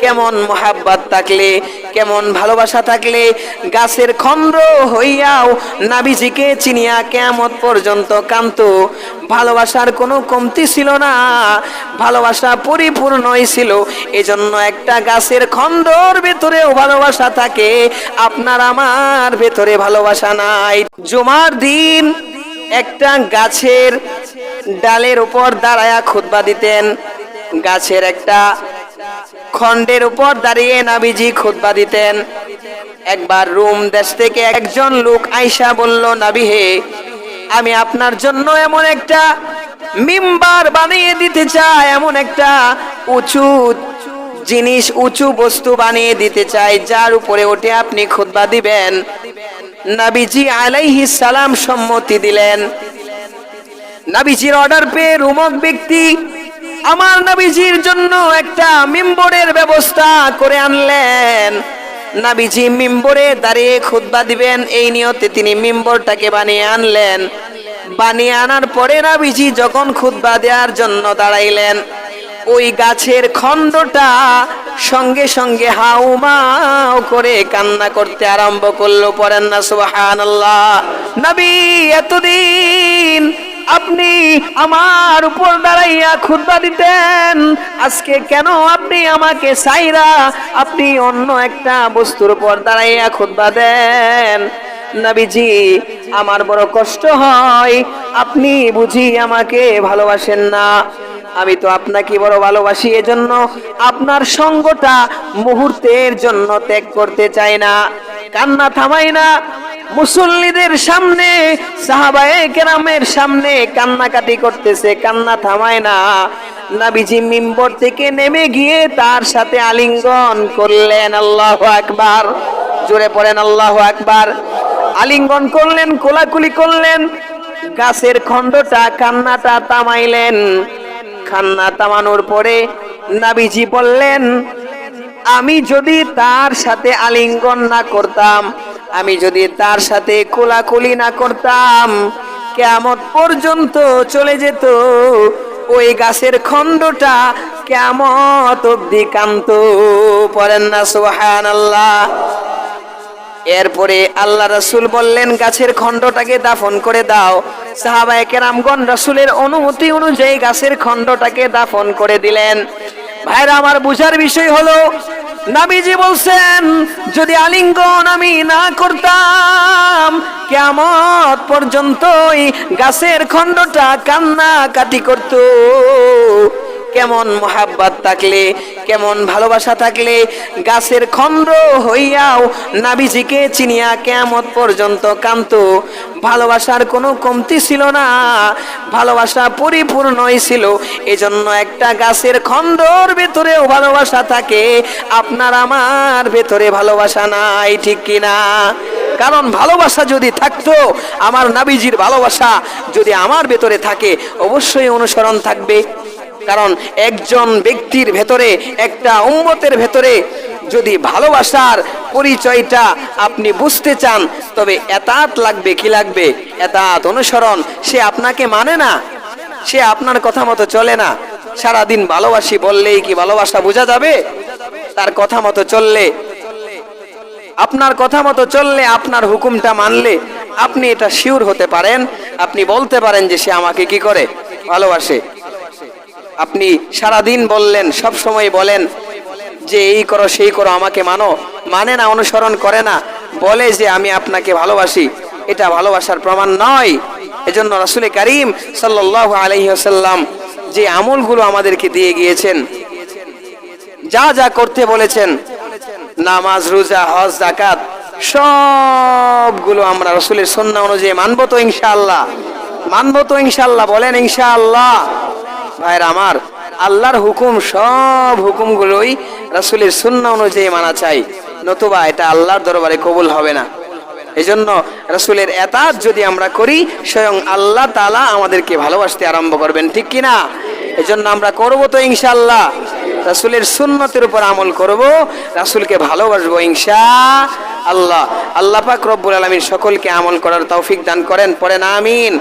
কেমন মোহাব্বত থাকলে, কেমন ভালোবাসা থাকলে গাছের খন্ড হইয়াও নাবিজিকে চিনিয়া কিয়ামত পর্যন্ত কাঁদতো। ভালোবাসার কোনো কমতি ছিল না, ভালোবাসা পরিপূর্ণই ছিল। এজন্য একটা গাছের খন্ডর ভেতরেও ভালোবাসা থাকে, আপনার আমার ভেতরে ভালোবাসা নাই। জুমার দিন একটা গাছের ডালের উপর দাঁড়ায়া খুতবা দিতেন, গাছের একটা খন্ডের উপর দাঁড়িয়ে নবীজি খুতবা দিতেন। একবার রোম দেশ থেকে একজন লোক আয়েশা বলল, নবী হে, আমি আপনার জন্য এমন একটা মিম্বার বানিয়ে দিতে চাই, এমন একটা উঁচু জিনিস, উঁচু বস্তু বানিয়ে দিতে চাই, যার উপরে ওঠে আপনি খুতবা দিবেন। নবীজি আলাইহিস সালাম সম্মতি দিলেন। নবীজির অর্ডার পেয়ে রোমক ব্যক্তি আমার নবীজির জন্য একটা মিম্বরের ব্যবস্থা করে আনলেন। নবীজি মিম্বরে দাঁড়িয়ে খুতবা দিবেন, এই নিয়তে তিনি মিম্বরটাকে বানিয়ে আনলেন। বানিয়ে আনার পরে নবীজি যখন খুতবা দেওয়ার জন্য দাঁড়াইলেন, ওই গাছের খণ্ডটা সঙ্গে সঙ্গে হাউমাউ করে কান্না করতে আরম্ভ করলো। পড়েন না সুবহানাল্লাহ। নবী, এতদিন আপনি আমার উপর দাঁড়াইয়া খুতবা দিতেন, আজকে কেন আপনি আমাকে সাইরা আপনি অন্য একটা বস্তুর উপর দাঁড়াইয়া খুতবা দেন? নবীজি, আমার বড় কষ্ট হয়, আপনি বুঝি আমাকে ভালোবাসেন না। আমি তো আপনাকে বড় ভালোবাসি, এজন্য আপনার সঙ্গটা মুহূর্তের জন্য ত্যাগ করতে চাই না। কান্না থামাই না, মুসল্লিদের সামনে, সাহাবায়ে কেরামের সামনে কান্নাকাটি করতেছে, কান্না থামায় না। নবীজি মিম্বর থেকে নেমে গিয়ে তার সাথে আলিঙ্গন করলেন। আল্লাহু আকবার, জোরে পড়েন আল্লাহু আকবার। আলিঙ্গন করলেন, কোলাকুলি করলেন, গাছের খণ্ডটা কান্নাটা থামাইলেন। কান্না থামানোর পরে নবীজি বললেন, আমি যদি তার সাথে আলিঙ্গন না করতাম, আমি যদি তার সাথে কোলাকুলি না করতাম, কিয়ামত পর্যন্ত চলে যেত, ওই গাছের খণ্ডটা কিয়ামত অবধি কাঁদতো। পড়েন না সুবহানাল্লাহ। এরপরে আল্লাহ রাসূল বললেন, গাছের খণ্ডটাকে দাফন করে দাও। সাহাবায়ে কেরামগণ রাসূলের অনুমতি অনুযায়ী গাছের খণ্ডটাকে দাফন করে দিলেন। ভাইরা আমার, বুঝার বিষয় হলো, নবীজি বলছেন, যদি আলিঙ্গন আমি না করতাম, কিয়ামত পর্যন্তই গাছের খণ্ডটা কান্না কাটি করত। কেমন মোহাব্বত থাকলে, কেমন ভালোবাসা থাকলে গাছের খণ্ড হইয়াও নবীজিকে চিনিয়া কিয়ামত পর্যন্ত কাঁদতো। ভালোবাসার কোনো কমতি ছিল না, ভালোবাসা পরিপূর্ণই ছিল। এজন্য একটা গাছের খণ্ডর ভেতরেও ভালোবাসা থাকে, আপনার আমার ভেতরে ভালোবাসা নাই, ঠিক কিনা? কারণ ভালোবাসা যদি থাকতো, আমার নবীজির ভালোবাসা যদি আমার ভেতরে থাকে, অবশ্যই অনুসরণ থাকবে। কারণ একজন ব্যক্তির ভেতরে, একটা উম্মতের ভেতরে যদি ভালোবাসার পরিচয়টা আপনি বুঝতে চান, তবে এতাত লাগবে। কি লাগবে? এতাত, অনুসরণ। সে আপনাকে মানে না, সে আপনার কথা মতো চলে না। সারাদিন ভালোবাসি বললেই কি ভালোবাসা বোঝা যাবে? তার কথা মতো চললে, আপনার কথা মতো চললে, আপনার হুকুমটা মানলে আপনি এটা শিওর হতে পারেন, আপনি বলতে পারেন যে সে আমাকে কি করে? ভালোবাসে। আপনি সারাদিন বললেন, সব সময় বলেন যে এই করো সেই করো, আমাকে মানো, মানে না, অনুসরণ করে না, বলে যে আমি আপনাকে ভালোবাসি, এটা ভালোবাসার প্রমাণ নয়। এজন্য রাসূল কারীম সাল্লাল্লাহু আলাইহি ওয়াসাল্লাম যে আমলগুলো আমাদেরকে দিয়ে গিয়েছেন, যা যা করতে বলেছেন, নামাজ, রোজা, হজ, যাকাত, সবগুলো আমরা রাসূলের সুন্নাহ অনুযায়ী মানবো তো ইনশাআল্লাহ? মানবো তো ইনশাআল্লাহ? বলেন ইনশাআল্লাহ। ভাইরা আমার, আল্লাহর হুকুম, সব হুকুমগুলোই রাসূলের সুন্নাহ অনুযায়ী মানা চাই, নতুবা এটা আল্লাহর দরবারে কবুল হবে না। এজন্য রাসূলের এতাত যদি আমরা করি, স্বয়ং আল্লাহ তাআলা আমাদেরকে ভালোবাসতে আরম্ভ করবেন, ঠিক কিনা? এজন্য আমরা করব তো ইনশাআল্লাহ, রাসূলের সুন্নতের উপর আমল করব, রাসূলকে ভালোবাসবো ইনশাআল্লাহ। আল্লাহ পাক রব্বুল আলামিন সকলকে আমল করার তৌফিক দান করেন। পড়েন আমিন।